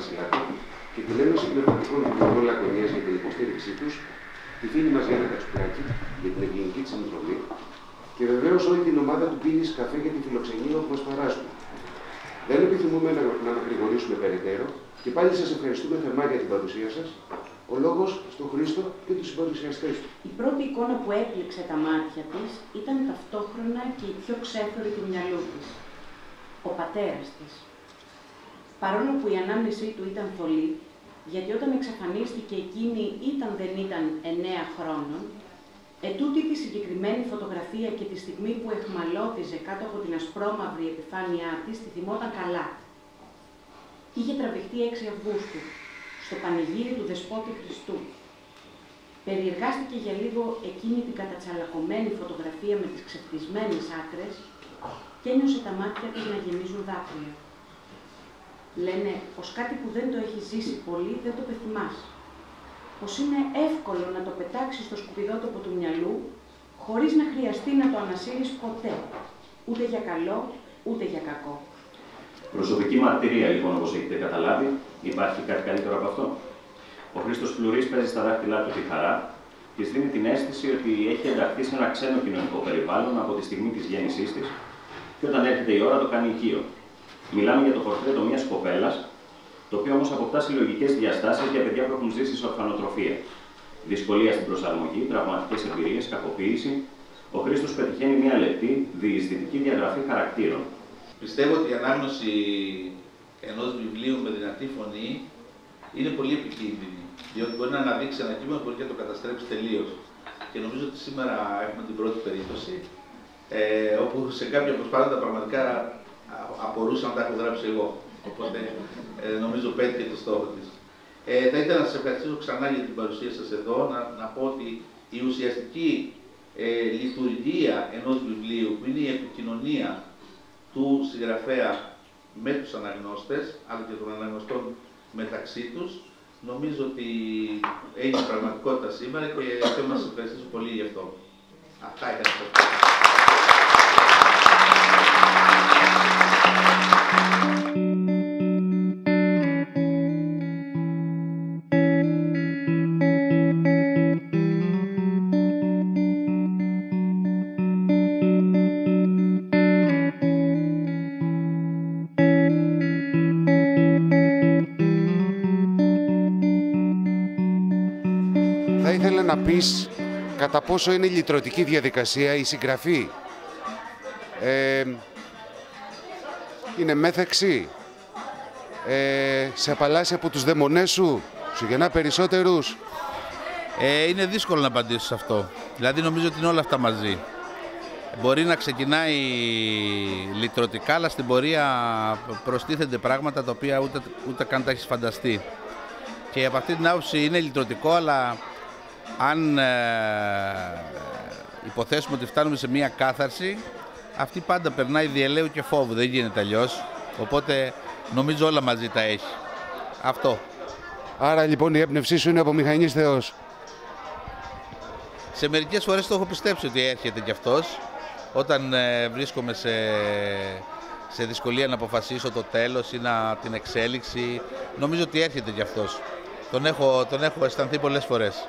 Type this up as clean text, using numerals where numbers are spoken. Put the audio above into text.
Βασιλάκο και την Ένωση Πνευματικών Λειτουργών Λακωνίας για την υποστήριξή τους, τη φίλη μας Γιάννα Κατσουκράκη για την ευγενική της συνδρομή και βεβαίως όλη την ομάδα του Πίνης Καφέ για τη φιλοξενία που μας παράσουν. Δεν επιθυμούμε να μακρηγορήσουμε περαιτέρω και πάλι σας ευχαριστούμε θερμά για την παρουσία σας. Ο λόγος στον Χρήστο και τους συμπαρουσιαστές του. Η πρώτη εικόνα που έπληξε τα μάτια της ήταν ταυτόχρονα και η πιο ξέφρουρη του μυαλού της. Ο πατέρας της. Παρόλο που η ανάμνησή του ήταν θολή, γιατί όταν εξαφανίστηκε εκείνη δεν ήταν 9 χρόνων, ετούτη τη συγκεκριμένη φωτογραφία και τη στιγμή που εχμαλώτιζε κάτω από την ασπρόμαυρη επιφάνειά της, τη θυμόταν καλά. Είχε τραβηχτεί 6 Αυγούστου, στο πανηγύρι του Δεσπότη Χριστού. Περιεργάστηκε για λίγο εκείνη την κατατσαλακωμένη φωτογραφία με τις ξεφτισμένες άκρες και ένιωσε τα μάτια της να γεμίζουν δάκρυα. Λένε πως κάτι που δεν το έχει ζήσει πολύ δεν το πεθυμάς. Πως είναι εύκολο να το πετάξεις στο σκουπιδότοπο του μυαλού χωρίς να χρειαστεί να το ανασύρεις ποτέ. Ούτε για καλό, ούτε για κακό. Προσωπική μαρτυρία, λοιπόν, όπως έχετε καταλάβει, υπάρχει κάτι καλύτερο από αυτό. Ο Χρήστος Φλουρής παίζει στα δάχτυλά του τη χαρά και δίνει την αίσθηση ότι έχει ενταχθεί σε ένα ξένο κοινωνικό περιβάλλον από τη στιγμή της γέννησής της και όταν έρχεται η ώρα το κάνει οικείο. Μιλάμε για το πορτρέτο μιας κοπέλας, το οποίο όμως αποκτά συλλογικές διαστάσεις για παιδιά που έχουν ζήσει σε ορφανοτροφία. Δυσκολία στην προσαρμογή, τραυματικές εμπειρίες, κακοποίηση. Ο Χρήστος πετυχαίνει μια λεπτή, διεισδυτική διαγραφή χαρακτήρων. Πιστεύω ότι η ανάγνωση ενός βιβλίου με δυνατή φωνή είναι πολύ επικίνδυνη, διότι μπορεί να αναδείξει ένα κείμενο, μπορεί και να το καταστρέψει τελείως. Και νομίζω ότι σήμερα έχουμε την πρώτη περίπτωση, όπου σε κάποια προσπάθεια πραγματικά απορούσα να τα έχω γράψει εγώ. Οπότε νομίζω πέτυχε το στόχο της. Θα ήθελα να σας ευχαριστήσω ξανά για την παρουσία σας εδώ, να πω ότι η ουσιαστική λειτουργία ενός βιβλίου, που είναι η επικοινωνία του συγγραφέα με τους αναγνώστες, αλλά και των αναγνωστών μεταξύ τους, νομίζω ότι έγινε πραγματικότητα σήμερα και θέλω να σας ευχαριστήσω πολύ γι' αυτό. Αυτά είχα να σας πω. Θα ήθελα να πεις κατά πόσο είναι η λυτρωτική διαδικασία, η συγγραφή. Είναι μέθεξη, σε απαλλάσσει από τους δαιμονές σου, σου γεννά περισσότερους. Είναι δύσκολο να απαντήσω σε αυτό. Δηλαδή νομίζω ότι είναι όλα αυτά μαζί. Μπορεί να ξεκινάει λυτρωτικά, αλλά στην πορεία προστίθενται πράγματα τα οποία ούτε καν τα έχεις φανταστεί. Και από αυτή την άποψη είναι λυτρωτικό, αλλά αν υποθέσουμε ότι φτάνουμε σε μία κάθαρση, αυτή πάντα περνάει διελαίου και φόβου, δεν γίνεται αλλιώς. Οπότε νομίζω όλα μαζί τα έχει. Αυτό. Άρα λοιπόν η έμπνευσή σου είναι από μηχανής Θεός. Σε μερικές φορές το έχω πιστέψει ότι έρχεται κι αυτός. Όταν βρίσκομαι σε δυσκολία να αποφασίσω το τέλος ή την εξέλιξη, νομίζω ότι έρχεται κι αυτός. Τον έχω αισθανθεί πολλές φορές.